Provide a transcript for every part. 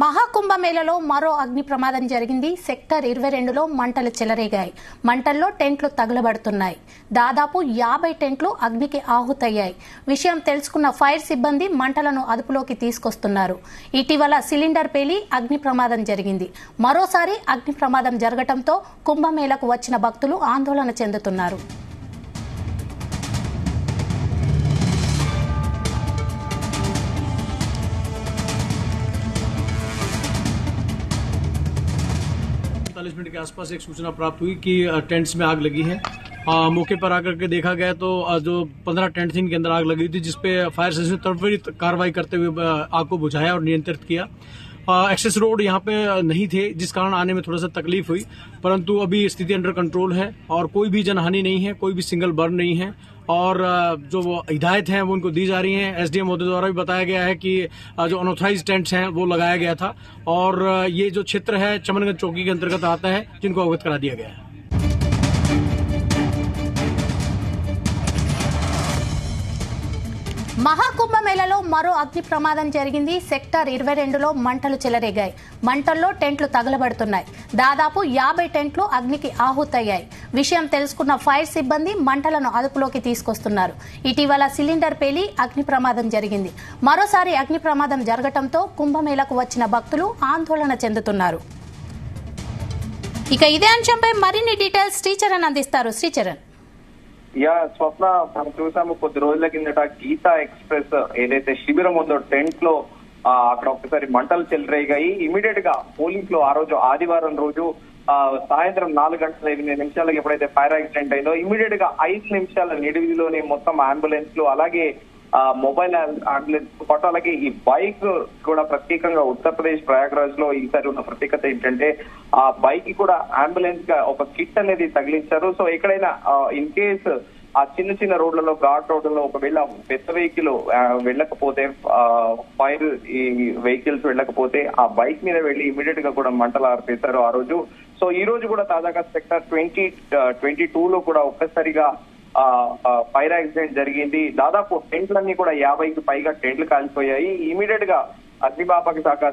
మహాకుంభమేళలో మరో అగ్ని ప్రమాదం జరిగింది. సెక్టర్ 22లో మంటలు చెలరేగాయి. మంటల్లో టెంట్లు తగలబడుతున్నాయి. దాదాపు 50 టెంట్లు అగ్నికి ఆహుతయ్యాయి. విషయం తెలుసుకున్న ఫైర్ సిబ్బంది మంటలను అదుపులోకి తీసుకొస్తున్నారు. ఇటీవల సిలిండర్ పేలి అగ్ని ప్రమాదం జరిగింది. మరోసారి అగ్ని ప్రమాదం జరగడంతో కుంభమేళకు వచ్చిన భక్తులు ఆందోళన చెందుతున్నారు. मिनट के आसपास एक सूचना प्राप्त हुई कि टेंट्स में आग लगी है। मौके पर आकर के देखा गया तो जो 15 टेंट थी इनके अंदर आग लगी थी, जिसपे फायर सर्विस ने त्वरित कार्रवाई करते हुए आग को बुझाया और नियंत्रित किया। एक्सेस रोड यहाँ पे नहीं थे, जिस कारण आने में थोड़ा सा तकलीफ हुई, परंतु अभी स्थिति अंडर कंट्रोल है और कोई भी जनहानि नहीं है, कोई भी सिंगल बर्न नहीं है और जो हिदायत हैं वो उनको दी जा रही हैं। एसडीएम महोदय द्वारा भी बताया गया है कि जो अनऑथराइज टेंट्स हैं वो लगाया गया था और ये जो क्षेत्र है चमनगंज चौकी के अंतर्गत आता है, जिनको अवगत करा दिया गया है। మహాకుంభమేళలో మరో అగ్ని ప్రమాదం జరిగింది. సెక్టర్ 22లో మంటలు చెలరేగాయి. మంటల్లో టెంట్లు తగలబడుతున్నాయి. దాదాపు 50 టెంట్లు అగ్నికి ఆహుతయ్యాయి. విషయం తెలుసుకున్న ఫైర్ సిబ్బంది మంటలను అదుపులోకి తీసుకొస్తున్నారు. ఇటీవల సిలిండర్ పేలి అగ్ని ప్రమాదం జరిగింది. మరోసారి అగ్ని ప్రమాదం జరగడంతో కుంభమేళకు వచ్చిన భక్తులు ఆందోళన చెందుతున్నారు. ఇక ఇదే అంశంపై మరిన్ని డీటెయిల్స్ శ్రీచరణ్ అందిస్తారు. శ్రీచరణ్. స్వప్న, మనం చూసాము కొద్ది రోజుల కిందట గీతా ఎక్స్ప్రెస్ ఏదైతే శిబిరం ఉందో టెంట్ లో అక్కడ ఒక్కసారి మంటలు చెలరేగాయి. ఇమీడియట్ గా పోలీసులు ఆ రోజు ఆదివారం రోజు సాయంత్రం 4:08 ఎప్పుడైతే ఫైర్ యాక్సిడెంట్ అయిందో ఇమీడియట్ గా 5 నిమిషాల నిడివిలోనే మొత్తం అంబులెన్స్లు అలాగే మొబైల్ అంబులెన్స్ పాటు అలాగే ఈ బైక్ కూడా ప్రత్యేకంగా ఉత్తరప్రదేశ్ ప్రయాగ్రాజ్ లో ఈసారి ఉన్న ప్రత్యేకత ఏంటంటే ఆ బైక్ కూడా అంబులెన్స్ గా ఒక కిట్ అనేది తగిలించారు. సో ఎక్కడైనా ఇన్ కేస్ ఆ చిన్న చిన్న రోడ్లలో ఘాట్ రోడ్లలో ఒకవేళ పెద్ద వెహికల్ వెళ్ళకపోతే ఫైర్ ఈ వెహికల్స్ వెళ్ళకపోతే ఆ బైక్ మీద వెళ్లి ఇమీడియట్ గా కూడా మంటలు ఆర్పేశారు ఆ రోజు. సో ఈ రోజు కూడా తాజాగా సెక్టర్ 22లో కూడా ఒక్కసారిగా ఫైర్ యాక్సిడెంట్ జరిగింది. దాదాపు టెంట్లన్నీ కూడా 50కి పైగా టెంట్లు కాలిపోయాయి. ఇమీడియట్ గా అగ్నిమాపక శాఖ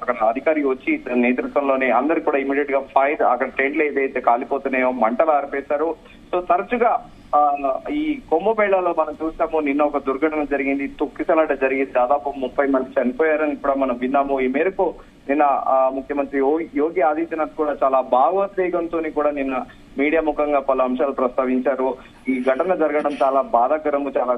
అక్కడ అధికారి వచ్చి నేతృత్వంలోనే అందరు కూడా ఇమీడియట్ గా ఫైర్ అక్కడ టెంట్లు ఏదైతే కాలిపోతున్నాయో మంటలు ఆర్పేశారు. సో తరచుగా ఈ కుంభమేళాలో మనం చూస్తాము, నిన్న ఒక దుర్ఘటన జరిగింది, తొక్కిసలాట జరిగింది, దాదాపు 30 మంది చనిపోయారని కూడా మనం విన్నాము. ఈ మేరకు నిన్న ముఖ్యమంత్రి యోగి ఆదిత్యనాథ్ కూడా చాలా భావోద్వేగంతో కూడా నిన్న మీడియా ముఖంగా పలు అంశాలు ప్రస్తావించారు. ఈ ఘటన జరగడం చాలా బాధాకరము, చాలా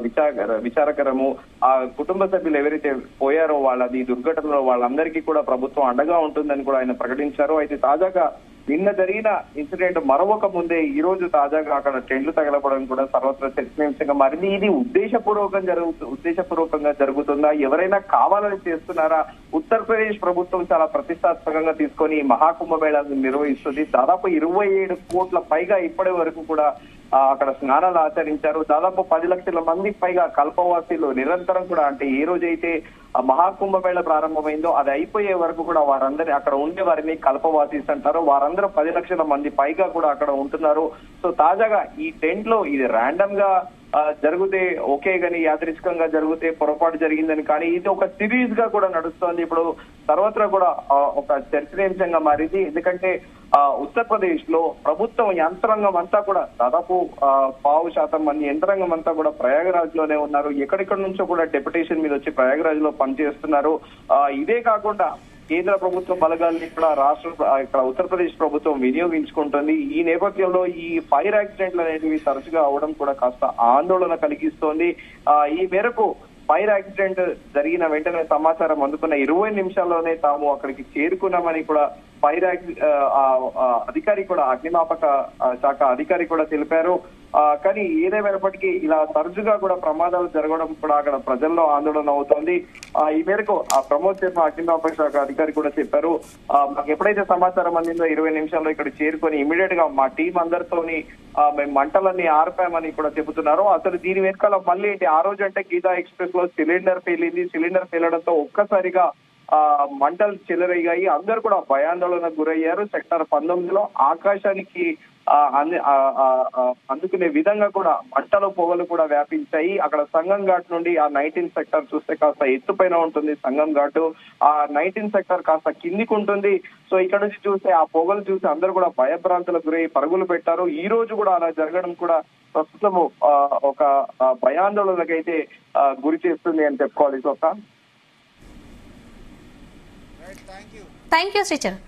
విచారకరము. ఆ కుటుంబ సభ్యులు ఎవరైతే పోయారో ఈ దుర్ఘటనలో వాళ్ళందరికీ కూడా ప్రభుత్వం అండగా ఉంటుందని కూడా ఆయన ప్రకటించారు. అయితే తాజాగా నిన్న జరిగిన ఇన్సిడెంట్ మరొక ముందే ఈ రోజు తాజాగా అక్కడ టెంట్లు తగలపడం కూడా సర్వత్రా చర్చనీయాంశంగా మారింది. ఇది ఉద్దేశపూర్వకంగా జరుగుతుందా, ఎవరైనా కావాలని చేస్తున్నారా? ఉత్తరప్రదేశ్ ప్రభుత్వం చాలా ప్రతిష్టాత్మకంగా తీసుకొని మహాకుంభమేళాను నిర్వహిస్తుంది. దాదాపు 27 కోట్ల పైగా ఇప్పటి వరకు కూడా అక్కడ స్నానాలు ఆచరించారు. దాదాపు 10 లక్షల మంది పైగా కల్పవాసీలు నిరంతరం కూడా అంటే ఏ రోజైతే మహాకుంభమేళ ప్రారంభమైందో అది అయిపోయే వరకు కూడా వారందరి అక్కడ ఉండే వారిని కల్పవాసీస్ అంటారు. వారందరూ 10 లక్షల మంది పైగా కూడా అక్కడ ఉంటున్నారు. సో తాజాగా ఈ టెంట్ లో ఇది ర్యాండమ్ గా జరిగితే ఓకే గానీ యాదృచ్ఛికంగా జరిగితే పొరపాటు జరిగిందని, కానీ ఇది ఒక సిరీస్ గా కూడా నడుస్తోంది. ఇప్పుడు సర్వత్రా కూడా ఒక చర్చనీయాంశంగా మారింది. ఎందుకంటే ఉత్తరప్రదేశ్ లో ప్రభుత్వం యంత్రాంగం అంతా కూడా దాదాపు 5% మంది యంత్రాంగం అంతా కూడా ప్రయాగరాజ్ లోనే ఉన్నారు. ఎక్కడెక్కడి నుంచో కూడా డెప్యుటేషన్ మీద వచ్చి ప్రయాగరాజ్ లో పనిచేస్తున్నారు. ఇదే కాకుండా కేంద్ర ప్రభుత్వ బలగాల్ని ఇక్కడ ఉత్తరప్రదేశ్ ప్రభుత్వం వినియోగించుకుంటుంది. ఈ నేపథ్యంలో ఈ ఫైర్ యాక్సిడెంట్లు అనేవి తరచుగా అవడం కూడా కాస్త ఆందోళన కలిగిస్తోంది. ఈ మేరకు ఫైర్ యాక్సిడెంట్ జరిగిన వెంటనే సమాచారం అందుకున్న 20 నిమిషాల్లోనే తాము అక్కడికి చేరుకున్నామని కూడా ఫైర్ అధికారి కూడా అగ్నిమాపక శాఖ అధికారి కూడా తెలిపారు. కానీ ఏదేమైనప్పటికీ ఇలా తరచుగా కూడా ప్రమాదాలు జరగడం కూడా అక్కడ ప్రజల్లో ఆందోళన అవుతోంది. ఈ మేరకు ప్రమోద్ శర్మ అగ్నిమాపక శాఖ అధికారి కూడా చెప్పారు, మాకు ఎప్పుడైతే సమాచారం అందిందో 20 నిమిషాల్లో ఇక్కడ చేరుకొని ఇమీడియట్ గా మా టీం అందరితోని మేము మంటలన్నీ ఆర్పామని కూడా చెబుతున్నారు. అసలు దీని వెనకాల మళ్ళీ ఏంటి, ఆ రోజు అంటే గీతా ఎక్స్ప్రెస్ లో సిలిండర్ పేలింది. సిలిండర్ పేలడంతో ఒక్కసారిగా మంటలు చెలరేగాయి. అందరూ కూడా భయాందోళనకు గురయ్యారు. సెక్టర్ 19లో ఆకాశానికి అందుకునే విధంగా కూడా మంటలు పొగలు కూడా వ్యాపించాయి. అక్కడ సంగం ఘాట్ నుండి ఆ 19 సెక్టర్ చూస్తే కాస్త ఎత్తుపైన ఉంటుంది సంగం ఘాటు. ఆ 19 సెక్టర్ కాస్త కిందికి ఉంటుంది. సో ఇక్కడ నుంచి చూస్తే ఆ పొగలు చూసి అందరూ కూడా భయభ్రాంతులకు గురై పరుగులు పెట్టారు. ఈ రోజు కూడా అలా జరగడం కూడా ప్రస్తుతము ఒక భయాందోళనకైతే గురి చేస్తుంది అని చెప్పుకోవాలి. Thank you Sricharan.